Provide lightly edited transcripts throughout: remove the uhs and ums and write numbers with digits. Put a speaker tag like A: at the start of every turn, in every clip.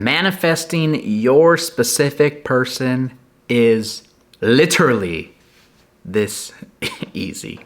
A: Manifesting your specific person is literally this easy.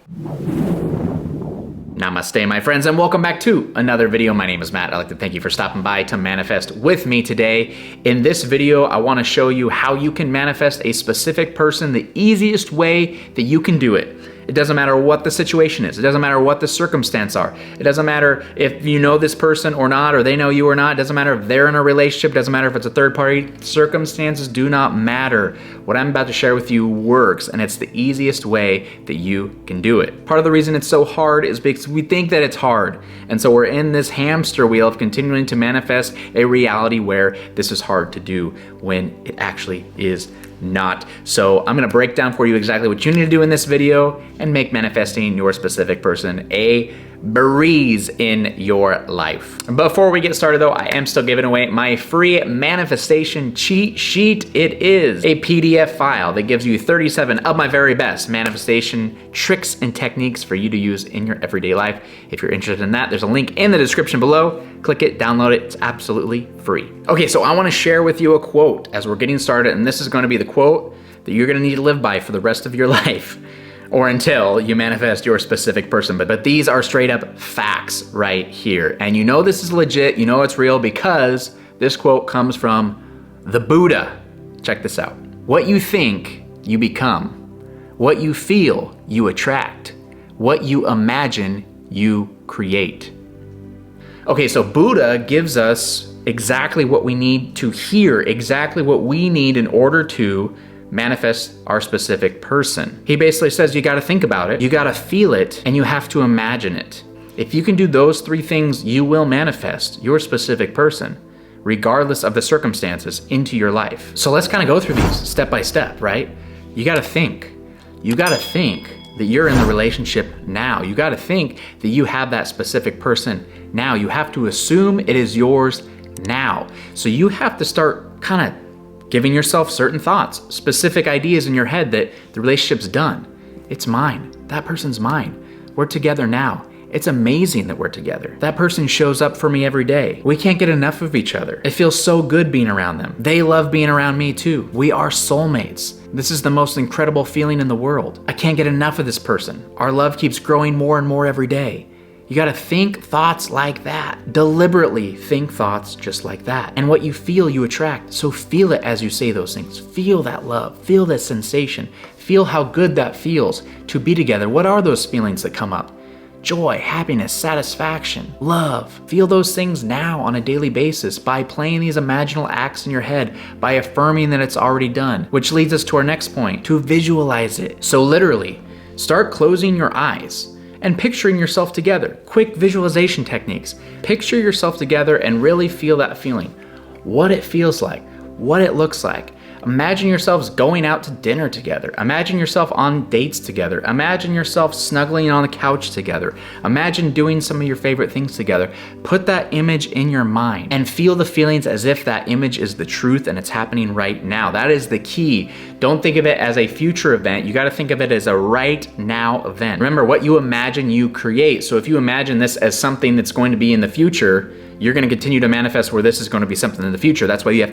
A: Namaste, my friends, and welcome back to another video. My name is Matt. I'd like to thank you for stopping by to manifest with me today. In this video, I want to show you how you can manifest a specific person the easiest way that you can do it. It doesn't matter what the situation is. It doesn't matter what the circumstance are. It doesn't matter if you know this person or not, or they know you or not. It doesn't matter if they're in a relationship. It doesn't matter if it's a third party. Circumstances do not matter. What I'm about to share with you works, and it's the easiest way that you can do it. Part of the reason it's so hard is because we think that it's hard. And so we're in this hamster wheel of continuing to manifest a reality where this is hard to do when it actually is not. So I'm gonna break down for you exactly what you need to do in this video and make manifesting your specific person a breeze in your life. Before we get started though, I am still giving away my free manifestation cheat sheet. It is a PDF file that gives you 37 of my very best manifestation tricks and techniques for you to use in your everyday life. If you're interested in that, there's a link in the description below. Click it, download it, it's absolutely free. Okay, so I wanna share with you a quote as we're getting started, and this is gonna be the quote that you're gonna need to live by for the rest of your life. Or until you manifest your specific person. But these are straight up facts right here. And you know this is legit, you know it's real because this quote comes from the Buddha. Check this out. What you think, you become. What you feel, you attract. What you imagine, you create. Okay, so Buddha gives us exactly what we need to hear, exactly what we need in order to manifest our specific person. He basically says you gotta think about it, you gotta feel it, and you have to imagine it. If you can do those three things, you will manifest your specific person, regardless of the circumstances, into your life. So let's kind of go through these step by step, right? You gotta think. You gotta think that you're in the relationship now. You gotta think that you have that specific person now. You have to assume it is yours now. So you have to start kind of giving yourself certain thoughts, specific ideas in your head that the relationship's done. It's mine. That person's mine. We're together now. It's amazing that we're together. That person shows up for me every day. We can't get enough of each other. It feels so good being around them. They love being around me too. We are soulmates. This is the most incredible feeling in the world. I can't get enough of this person. Our love keeps growing more and more every day. You gotta think thoughts like that. Deliberately think thoughts just like that. And what you feel, you attract. So feel it as you say those things. Feel that love, feel that sensation. Feel how good that feels to be together. What are those feelings that come up? Joy, happiness, satisfaction, love. Feel those things now on a daily basis by playing these imaginal acts in your head, by affirming that it's already done, which leads us to our next point, to visualize it. So literally, start closing your eyes and picturing yourself together. Quick visualization techniques. Picture yourself together and really feel that feeling. What it feels like, what it looks like. Imagine yourselves going out to dinner together. Imagine yourself on dates together. Imagine yourself snuggling on the couch together. Imagine doing some of your favorite things together. Put that image in your mind and feel the feelings as if that image is the truth and it's happening right now. That is the key. Don't think of it as a future event. You gotta think of it as a right now event. Remember, what you imagine, you create. So if you imagine this as something that's going to be in the future, you're gonna continue to manifest where this is gonna be something in the future. That's why you have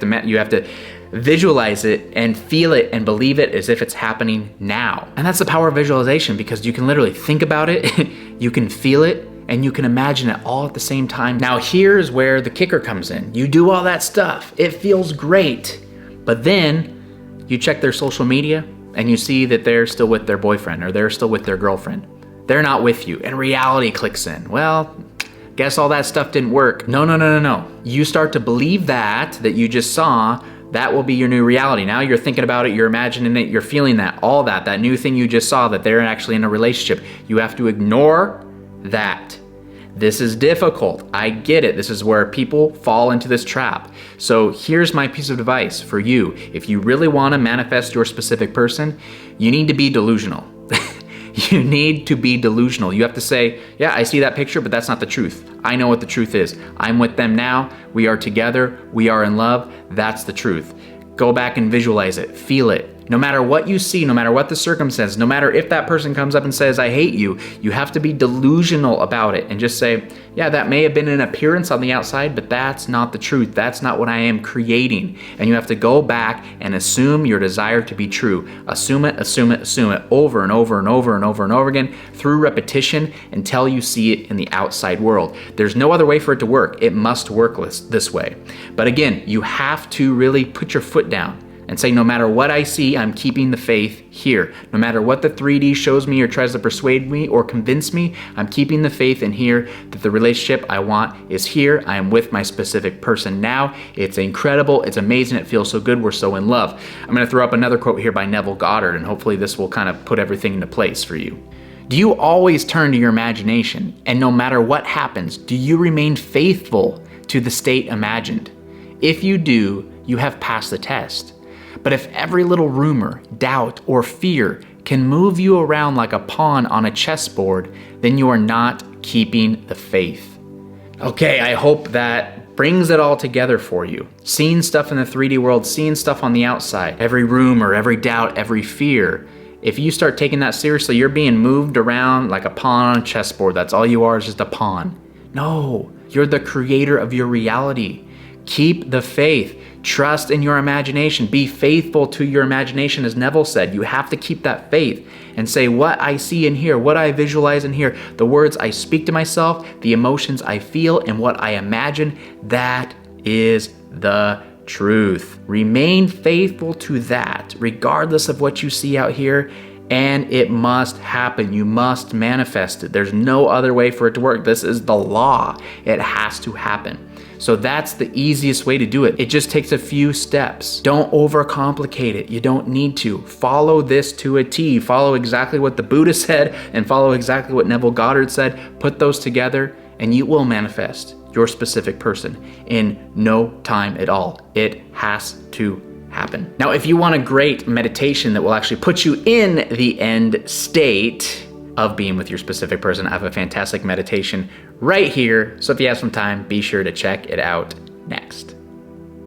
A: to visualize it and feel it and believe it as if it's happening now. And that's the power of visualization, because you can literally think about it, you can feel it, and you can imagine it all at the same time. Now here's where the kicker comes in. You do all that stuff, it feels great, but then you check their social media and you see that they're still with their boyfriend or they're still with their girlfriend. They're not with you, and reality clicks in. Well, guess all that stuff didn't work. No. You start to believe that you just saw, that will be your new reality. Now you're thinking about it, you're imagining it, you're feeling that, all that new thing you just saw, that they're actually in a relationship. You have to ignore that. This is difficult, I get it. This is where people fall into this trap. So here's my piece of advice for you. If you really wanna manifest your specific person, you need to be delusional. You need to be delusional. You have to say, yeah, I see that picture, but that's not the truth. I know what the truth is. I'm with them now. We are together. We are in love. That's the truth. Go back and visualize it. Feel it. No matter what you see, no matter what the circumstance, no matter if that person comes up and says, I hate you, you have to be delusional about it and just say, yeah, that may have been an appearance on the outside, but that's not the truth. That's not what I am creating. And you have to go back and assume your desire to be true. Assume it, assume it, assume it over and over and over and over and over again through repetition until you see it in the outside world. There's no other way for it to work. It must work this way. But again, you have to really put your foot down and say, no matter what I see, I'm keeping the faith here. No matter what the 3D shows me or tries to persuade me or convince me, I'm keeping the faith in here that the relationship I want is here. I am with my specific person now. It's incredible. It's amazing. It feels so good. We're so in love. I'm going to throw up another quote here by Neville Goddard, and hopefully this will kind of put everything into place for you. Do you always turn to your imagination? And no matter what happens, do you remain faithful to the state imagined? If you do, you have passed the test. But if every little rumor, doubt, or fear can move you around like a pawn on a chessboard, then you are not keeping the faith. Okay, I hope that brings it all together for you. Seeing stuff in the 3D world, seeing stuff on the outside, every rumor, every doubt, every fear. If you start taking that seriously, you're being moved around like a pawn on a chessboard. That's all you are, is just a pawn. No, you're the creator of your reality. Keep the faith. Trust in your imagination. Be faithful to your imagination, as Neville said. You have to keep that faith and say, what I see and hear, what I visualize and hear, the words I speak to myself, the emotions I feel, and what I imagine, that is the truth. Remain faithful to that, regardless of what you see out here, and it must happen. You must manifest it. There's no other way for it to work. This is the law. It has to happen. So that's the easiest way to do it. It just takes a few steps. Don't overcomplicate it. You don't need to. Follow this to a T. Follow exactly what the Buddha said and follow exactly what Neville Goddard said. Put those together and you will manifest your specific person in no time at all. It has to happen. Now, if you want a great meditation that will actually put you in the end state of being with your specific person, I have a fantastic meditation right here. So if you have some time, be sure to check it out next.